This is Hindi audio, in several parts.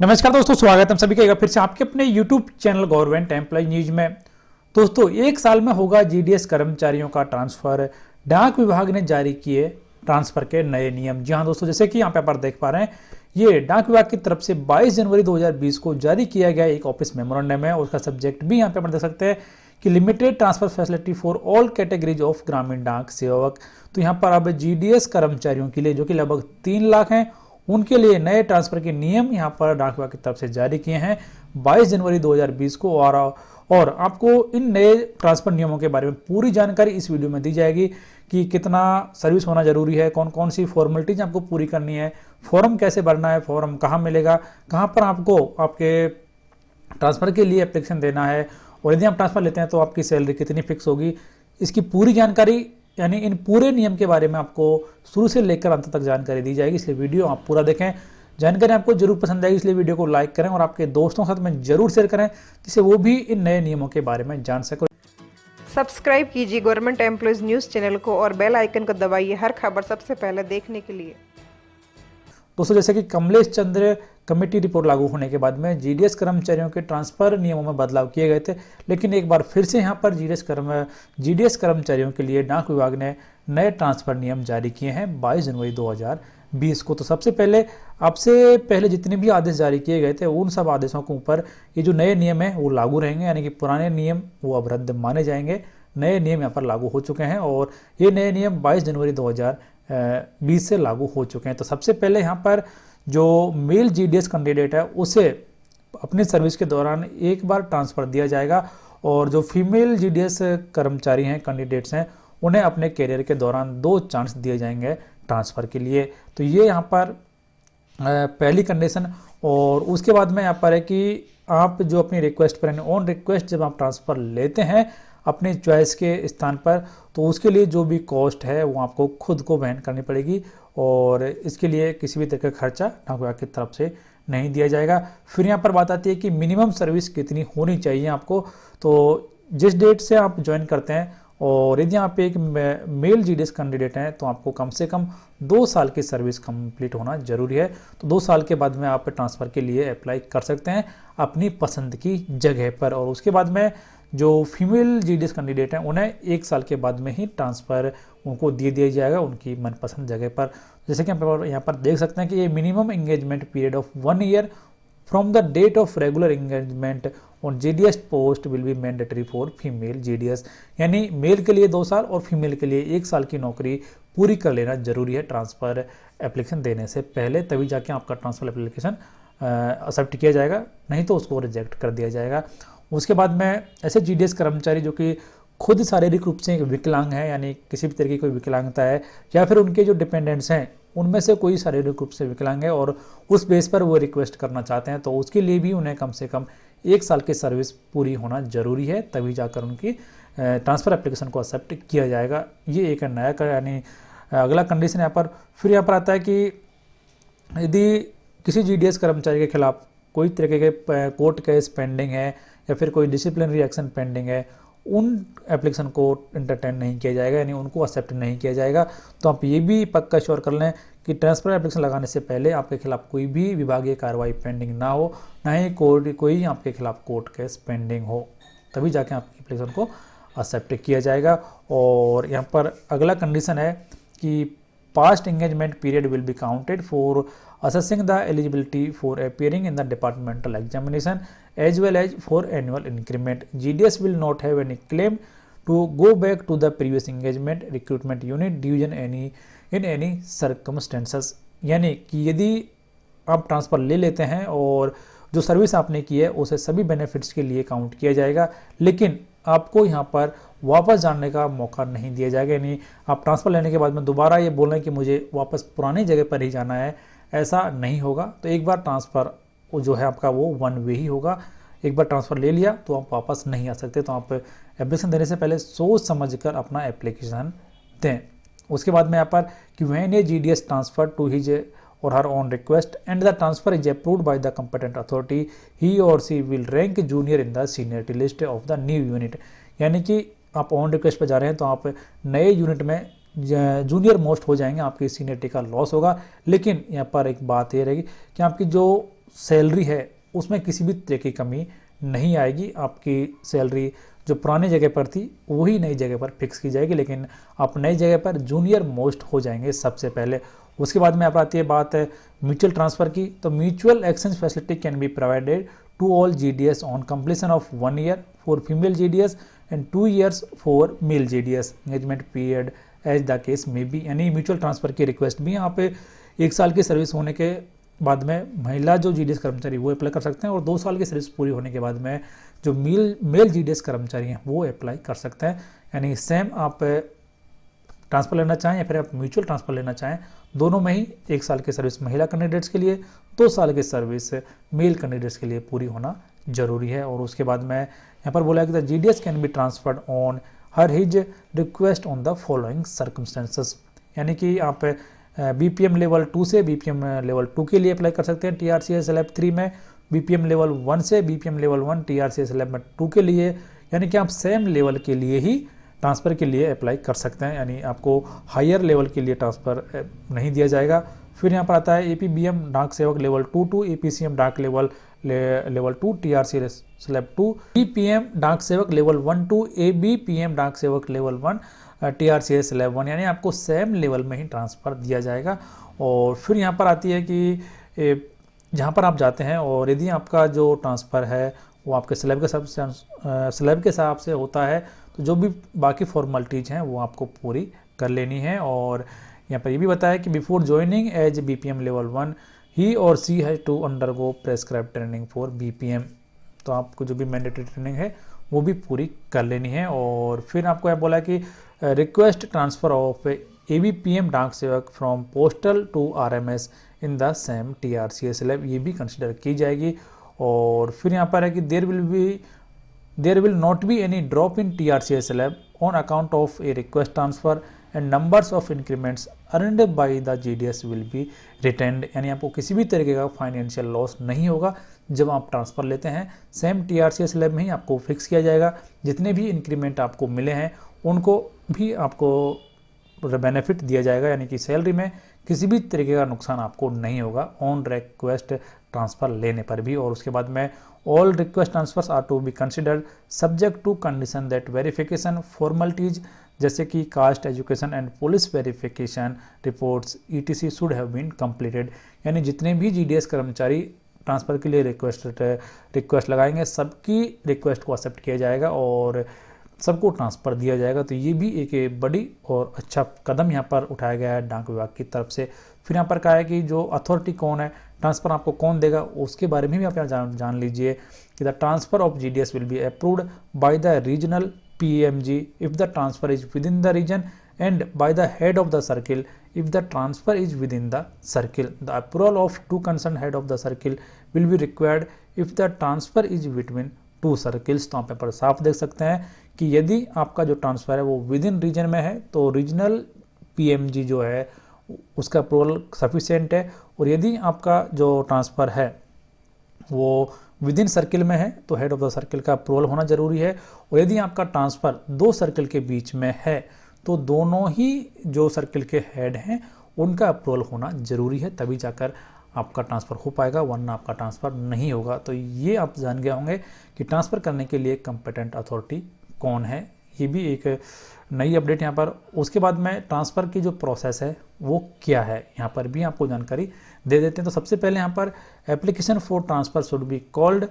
नमस्कार दोस्तों, स्वागत है हम सभी का एक बार फिर से आपके अपने YouTube channel government employ news में। दोस्तों, एक साल में होगा जीडीएस कर्मचारियों का ट्रांसफर। डाक विभाग ने जारी किए ट्रांसफर के नए नियम। जी हाँ दोस्तों, जैसे कि यहाँ पे आप देख पा रहे हैं, ये डाक विभाग की तरफ से 22 जनवरी 2020 को जारी किया गया एक ऑफिस मेमोरेंडम है। उसका सब्जेक्ट भी यहाँ पे आप देख सकते हैं कि limited transfer facility for all categories of ग्रामीण डाक सेवक। तो यहाँ पर अब जीडीएस कर्मचारियों के लिए, जो कि लगभग 3 लाख हैं, उनके लिए नए ट्रांसफर के नियम यहाँ पर डाक विभाग की तरफ से जारी किए हैं 22 जनवरी 2020 को। और आपको इन नए ट्रांसफर नियमों के बारे में पूरी जानकारी इस वीडियो में दी जाएगी कि कितना सर्विस होना जरूरी है, कौन कौन सी फॉर्मेलिटीज आपको पूरी करनी है, फॉर्म कैसे भरना है, फॉर्म कहाँ मिलेगा, कहाँ पर आपको आपके ट्रांसफर के लिए एप्लीकेशन देना है, और यदि आप ट्रांसफर लेते हैं तो आपकी सैलरी कितनी फिक्स होगी। इसकी पूरी जानकारी, यानी इन पूरे नियम के बारे में आपको शुरू से लेकर अंत तक जानकारी दी जाएगी, इसलिए वीडियो आप पूरा देखें। जानकारी आपको जरूर पसंद आएगी, इसलिए वीडियो को लाइक करें और आपके दोस्तों के साथ में जरूर शेयर करें, जिससे वो भी इन नए नियमों के बारे में जान सकें। सब्सक्राइब कीजिए गवर्नमेंट एम्प्लॉयज़ न्यूज़ चैनल को और बेल आइकन को दबाइए हर खबर सबसे पहले देखने के लिए। दोस्तों, जैसे कि कमलेश चंद्र कमेटी रिपोर्ट लागू होने के बाद में जीडीएस कर्मचारियों के ट्रांसफर नियमों में बदलाव किए गए थे, लेकिन एक बार फिर से यहाँ पर जीडीएस कर्मचारियों के लिए डाक विभाग ने नए ट्रांसफर नियम जारी किए हैं 22 जनवरी 2020 को। तो सबसे पहले, आपसे पहले जितने भी आदेश जारी किए गए थे, उन सब आदेशों के ऊपर ये जो नए नियम है वो लागू रहेंगे, यानी कि पुराने नियम वो अब रद्द माने जाएंगे। नए नियम यहाँ पर लागू हो चुके हैं और ये नए नियम 22 जनवरी 2020 से लागू हो चुके हैं। तो सबसे पहले यहाँ पर जो मेल जीडीएस कैंडिडेट है उसे अपनी सर्विस के दौरान एक बार ट्रांसफ़र दिया जाएगा, और जो फीमेल जीडीएस कर्मचारी हैं, कैंडिडेट्स हैं, उन्हें अपने कैरियर के दौरान 2 चांस दिए जाएंगे ट्रांसफ़र के लिए। तो ये यहाँ पर पहली कंडीशन। और उसके बाद में यहाँ पर है कि आप जो अपनी रिक्वेस्ट पर, ऑन रिक्वेस्ट जब आप ट्रांसफ़र लेते हैं अपने चॉइस के स्थान पर, तो उसके लिए जो भी कॉस्ट है वो आपको खुद को वहन करनी पड़ेगी, और इसके लिए किसी भी तरह का खर्चा डाक विभाग की तरफ से नहीं दिया जाएगा। फिर यहाँ पर बात आती है कि मिनिमम सर्विस कितनी होनी चाहिए आपको। तो जिस डेट से आप ज्वाइन करते हैं, और यदि आप एक मेल जीडीएस कैंडिडेट हैं, तो आपको कम से कम 2 साल की सर्विस कंप्लीट होना जरूरी है। तो 2 साल के बाद में आप ट्रांसफ़र के लिए अप्लाई कर सकते हैं अपनी पसंद की जगह पर। और उसके बाद में जो फीमेल जीडीएस कैंडिडेट हैं, उन्हें 1 साल के बाद में ही ट्रांसफ़र उनको दे दिया जाएगा उनकी मनपसंद जगह पर। जैसे कि आप यहाँ पर देख सकते हैं कि ये minimum engagement period of 1 year from the date of regular engagement on GDS post will be mandatory for female GDS, यानी मेल के लिए 2 साल और फीमेल के लिए 1 साल की नौकरी पूरी कर लेना जरूरी है ट्रांसफ़र एप्लीकेशन देने से पहले, तभी जाके आपका ट्रांसफ़र एप्लीकेशन एक्सेप्ट किया जाएगा, नहीं तो उसको रिजेक्ट कर दिया जाएगा। उसके बाद में ऐसे जीडीएस कर्मचारी जो कि खुद शारीरिक रूप से विकलांग है, यानी किसी भी तरह की कोई विकलांगता है, या फिर उनके जो डिपेंडेंट्स हैं उनमें से कोई शारीरिक रूप से विकलांग है और उस बेस पर वो रिक्वेस्ट करना चाहते हैं, तो उसके लिए भी उन्हें कम से कम 1 साल की सर्विस पूरी होना जरूरी है, तभी जाकर उनकी ट्रांसफ़र एप्लीकेशन को एक्सेप्ट किया जाएगा। ये एक नया यानी अगला कंडीशन यहाँ पर। फिर यहाँ पर आता है कि यदि किसी जीडीएस कर्मचारी के खिलाफ कोई तरीके के कोर्ट केस पेंडिंग है या फिर कोई डिसिप्लिनरी एक्शन पेंडिंग है, उन एप्लीकेशन को इंटरटेन नहीं किया जाएगा, यानी उनको एक्सेप्ट नहीं किया जाएगा। तो आप ये भी पक्का श्योर कर लें कि ट्रांसफ़र एप्लीकेशन लगाने से पहले आपके खिलाफ कोई भी विभागीय कार्रवाई पेंडिंग ना हो, ना ही कोई आपके खिलाफ कोर्ट केस पेंडिंग हो, तभी जाके आपकी एप्लीकेशन को एक्सेप्ट किया जाएगा। और यहाँ पर अगला कंडीशन है कि past engagement period will be counted for assessing the eligibility for appearing in the departmental examination as well as for annual increment. GDS will not have any claim to go back to the previous engagement recruitment unit division in any circumstances. यानी कि यदि आप ट्रांसफ़र ले लेते हैं और जो सर्विस आपने की है उसे सभी बेनिफिट्स के लिए काउंट किया जाएगा, लेकिन आपको यहाँ पर वापस जाने का मौका नहीं दिया जाएगा। यानी आप ट्रांसफ़र लेने के बाद में दोबारा ये बोल रहे हैं कि मुझे वापस पुरानी जगह पर ही जाना है, ऐसा नहीं होगा। तो एक बार ट्रांसफ़र जो है आपका वो 1 वे ही होगा। एक बार ट्रांसफ़र ले लिया तो आप वापस नहीं आ सकते। तो आप एप्लीकेशन देने से पहले सोच समझ कर अपना एप्लीकेशन दें। उसके बाद में यहाँ पर कि when a GDS transfer to his or her on request and the transfer is approved by the competent authority, he or she will rank junior in the seniority list of the new unit. यानी कि आप ऑन रिक्वेस्ट पर जा रहे हैं तो आप नए यूनिट में जूनियर मोस्ट हो जाएंगे, आपकी सीनियरिटी का लॉस होगा। लेकिन यहाँ पर एक बात ये रहेगी कि आपकी जो सैलरी है उसमें किसी भी तरह की कमी नहीं आएगी। आपकी सैलरी जो पुरानी जगह पर थी वही नई जगह पर फिक्स की जाएगी, लेकिन आप नई जगह पर जूनियर मोस्ट हो जाएंगे सबसे पहले। उसके बाद में आप आती है बात है म्यूचुअल ट्रांसफ़र की। तो mutual exchange facility can be provided to all GDS on completion of 1 year for female GDS and 2 years for male GDS engagement period as the case may be. यानी म्यूचुअल ट्रांसफ़र की रिक्वेस्ट भी यहाँ पे 1 साल की सर्विस होने के बाद में महिला जो GDS कर्मचारी वो अप्लाई कर सकते हैं, और 2 साल की सर्विस पूरी होने के बाद में जो मेल GDS कर्मचारी हैं वो अप्लाई कर सकते हैं। यानी सेम आप ट्रांसफ़र लेना चाहें या फिर आप म्यूचुअल ट्रांसफ़र लेना चाहें, दोनों में ही 1 साल की सर्विस महिला कैंडिडेट्स के लिए, 2 साल की सर्विस मेल कैंडिडेट्स के लिए पूरी होना जरूरी है। और उसके बाद में यहाँ पर बोला कि the GDS can be transferred on her his request on the following circumstances. यानी कि आप BPM लेवल 2 से BPM लेवल 2 के लिए अप्लाई कर सकते हैं TRCS स्लैब 3 में, BPM लेवल 1 से BPM लेवल 1 TRCS स्लैब 2 के लिए। यानी कि आप सेम लेवल के लिए ही ट्रांसफ़र के लिए अप्लाई कर सकते हैं, यानी आपको हायर लेवल के लिए ट्रांसफ़र नहीं दिया जाएगा। फिर यहाँ पर आता है APBM डाक सेवक लेवल 2 टू APCM डाक लेवल 2 TRCS स्लैब 2, BPM डाक सेवक लेवल 1 टू ABPM डाक सेवक लेवल 1 TRCS स्लैब 1। यानी आपको सेम लेवल में ही ट्रांसफ़र दिया जाएगा। और फिर यहाँ पर आती है कि जहाँ पर आप जाते हैं और यदि आपका जो ट्रांसफ़र है वो आपके स्लैब के हिसाब से होता है, तो जो भी बाकी फॉर्मेलिटीज़ हैं वो आपको पूरी कर लेनी है। और यहाँ पर ये भी बताया कि before joining as BPM level 1 he or she has to undergo prescribe training for BPM। तो आपको जो भी मैंडेटरी ट्रेनिंग है वो भी पूरी कर लेनी है। और फिर आपको यह बोला कि रिक्वेस्ट ट्रांसफ़र ऑफ ABPM डाक सेवक from postal to RMS in the same TRCS slab, ये भी कंसिडर की जाएगी। और फिर यहाँ पर है कि there will not be any drop in TRCS slab on account of a request transfer and numbers of increments earned by the GDS will be retained. यानी आपको किसी भी तरीके का फाइनेंशियल लॉस नहीं होगा जब आप ट्रांसफ़र लेते हैं। सेम TRCS स्लैब में ही आपको फिक्स किया जाएगा। जितने भी इंक्रीमेंट आपको मिले हैं उनको भी आपको बेनिफिट दिया जाएगा, यानी कि सैलरी में किसी भी तरीके का नुकसान आपको नहीं होगा ऑन रिक्वेस्ट ट्रांसफ़र लेने पर भी। और उसके बाद में all request transfers are to be considered subject to condition that verification formalities जैसे कि caste, education and police verification reports ETC should have been completed. यानी जितने भी GDS कर्मचारी ट्रांसफ़र के लिए रिक्वेस्ट लगाएंगे सबकी रिक्वेस्ट को एक्सेप्ट किया जाएगा और सबको ट्रांसफ़र दिया जाएगा। तो ये भी एक बड़ी और अच्छा कदम यहाँ पर उठाया गया है डाक विभाग की तरफ से। फिर यहाँ पर कहा है कि जो अथॉरिटी कौन है, ट्रांसफ़र आपको कौन देगा, उसके बारे में भी आप यहाँ जान लीजिए कि the transfer of GDS will be approved by the regional PMG if the transfer is within the region and by the head of the circle if the transfer is within the circle. The approval of 2 concern head of the circle will be required if the transfer is between 2 circles. तो आप यहाँ पर साफ देख सकते हैं कि यदि आपका जो ट्रांसफ़र है वो विद इन रीजन में है तो रीजनल PMG जो है उसका अप्रूवल सफिशिएंट है, और यदि आपका जो ट्रांसफ़र है वो विद इन सर्किल में है तो हेड ऑफ द सर्किल का अप्रूवल होना जरूरी है। और यदि आपका ट्रांसफ़र 2 सर्किल के बीच में है तो दोनों ही जो सर्किल के हेड हैं उनका अप्रूवल होना जरूरी है, तभी जाकर आपका ट्रांसफ़र हो पाएगा, वरना आपका ट्रांसफ़र नहीं होगा। तो ये आप जान गए होंगे कि ट्रांसफ़र करने के लिए कंपिटेंट अथॉरिटी कौन है। ये भी एक नई अपडेट यहाँ पर। उसके बाद में ट्रांसफ़र की जो प्रोसेस है वो क्या है, यहाँ पर भी आपको जानकारी दे देते हैं। तो सबसे पहले यहाँ पर application for transfer should be called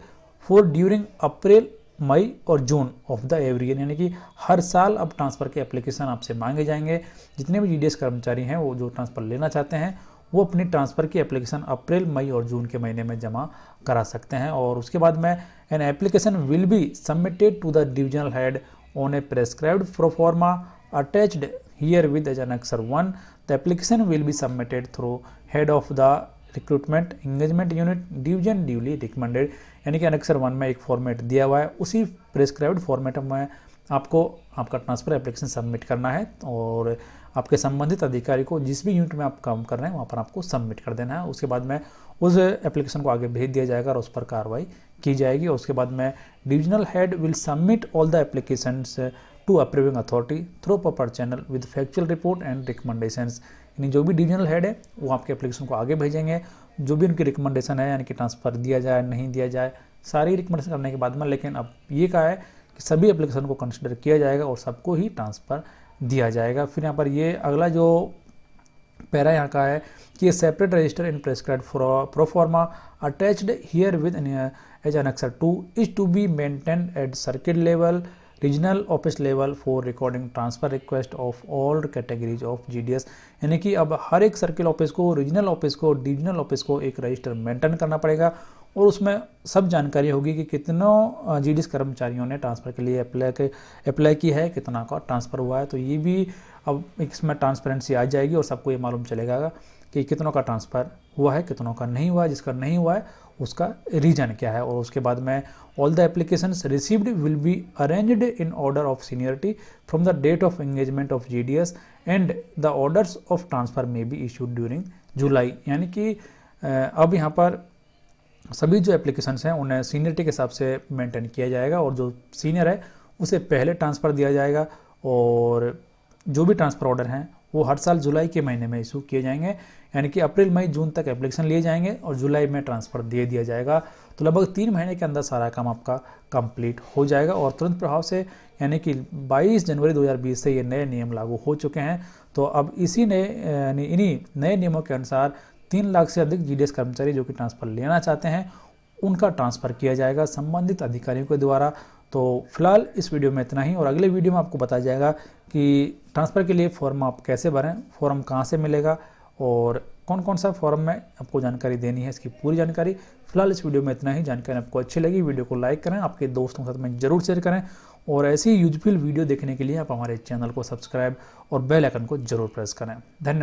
for during April, मई और June of the every year. यानी कि हर साल अब ट्रांसफ़र के एप्लीकेशन आपसे मांगे जाएंगे। जितने भी GDS कर्मचारी हैं वो जो ट्रांसफ़र लेना चाहते हैं वो अपनी ट्रांसफ़र की एप्लीकेशन अप्रैल, मई और जून के महीने में जमा करा सकते हैं। और उसके बाद में an application will be submitted to the divisional head on a prescribed pro forma attached here with as annexure 1. The application will be submitted through head of the recruitment engagement unit division duly recommended। यानी कि annexure 1 में एक फॉर्मेट दिया हुआ है, उसी प्रेस्क्राइब्ड फॉर्मेट में आपको आपका ट्रांसफ़र एप्लीकेशन सबमिट करना है और आपके संबंधित अधिकारी को जिस भी यूनिट में आप काम कर रहे हैं वहाँ पर आपको सबमिट कर देना है। उसके बाद में उस एप्लीकेशन को आगे भेज दिया जाएगा और उस पर कार्रवाई की जाएगी। और उसके बाद में divisional head will submit all the applications to approving authority through proper channel with factual report and recommendations. यानी जो भी डिविजनल हेड है वो आपके एप्लीकेशन को आगे भेजेंगे, जो भी उनकी रिकमेंडेशन है, यानी कि ट्रांसफ़र दिया जाए नहीं दिया जाए, सारी रिकमेंडेशन करने के बाद में लेकिन अब ये कहा है कि सभी एप्लीकेशन को कंसिडर किया जाएगा और सबको ही ट्रांसफ़र दिया जाएगा। फिर यहाँ पर ये अगला जो पैरा यहाँ का है कि separate register in prescribed proforma attached herewith as annexure 2 is to be maintained at circuit level, regional office level for recording transfer request of all categories of GDS. यानी कि अब हर एक सर्किल ऑफिस को, रीजनल ऑफिस को, डिविजनल ऑफिस को एक रजिस्टर मेंटेन करना पड़ेगा और उसमें सब जानकारी होगी कि कितनों जीडीएस कर्मचारियों ने ट्रांसफ़र के लिए अप्लाई की है, कितना का ट्रांसफ़र हुआ है। तो ये भी अब इसमें ट्रांसपेरेंसी आ जाएगी और सबको ये मालूम चलेगा कि कितनों का ट्रांसफ़र हुआ है, कितनों का नहीं हुआ है, जिसका नहीं हुआ है उसका रीजन क्या है। और उसके बाद में all the applications received will be arranged in order of seniority from the date of engagement of GDS and the orders of transfer may be issued during July. यानी कि अब यहाँ पर सभी जो एप्लीकेशंस हैं उन्हें सीनियरिटी के हिसाब से मेंटेन किया जाएगा और जो सीनियर है उसे पहले ट्रांसफ़र दिया जाएगा और जो भी ट्रांसफ़र ऑर्डर हैं वो हर साल जुलाई के महीने में इशू किए जाएंगे। यानी कि अप्रैल मई जून तक एप्लीकेशन लिए जाएंगे और जुलाई में ट्रांसफ़र दे दिया जाएगा। तो लगभग 3 महीने के अंदर सारा काम आपका कंप्लीट हो जाएगा और तुरंत प्रभाव से यानी कि 22 जनवरी 2020 से ये नए नियम लागू हो चुके हैं। तो अब इन्हीं नए नियमों के अनुसार 3 लाख से अधिक जीडीएस कर्मचारी जो कि ट्रांसफ़र लेना चाहते हैं उनका ट्रांसफ़र किया जाएगा संबंधित अधिकारियों के द्वारा। तो फिलहाल इस वीडियो में इतना ही और अगले वीडियो में आपको बताया जाएगा कि ट्रांसफ़र के लिए फॉर्म आप कैसे भरें, फॉर्म कहाँ से मिलेगा और कौन कौन सा फॉर्म में आपको जानकारी देनी है, इसकी पूरी जानकारी। फिलहाल इस वीडियो में इतना ही। जानकारी आपको अच्छी लगी वीडियो को लाइक करें, आपके दोस्तों के साथ में जरूर शेयर करें और ऐसी यूजफुल वीडियो देखने के लिए आप हमारे चैनल को सब्सक्राइब और बेल आइकन को जरूर प्रेस करें। धन्यवाद।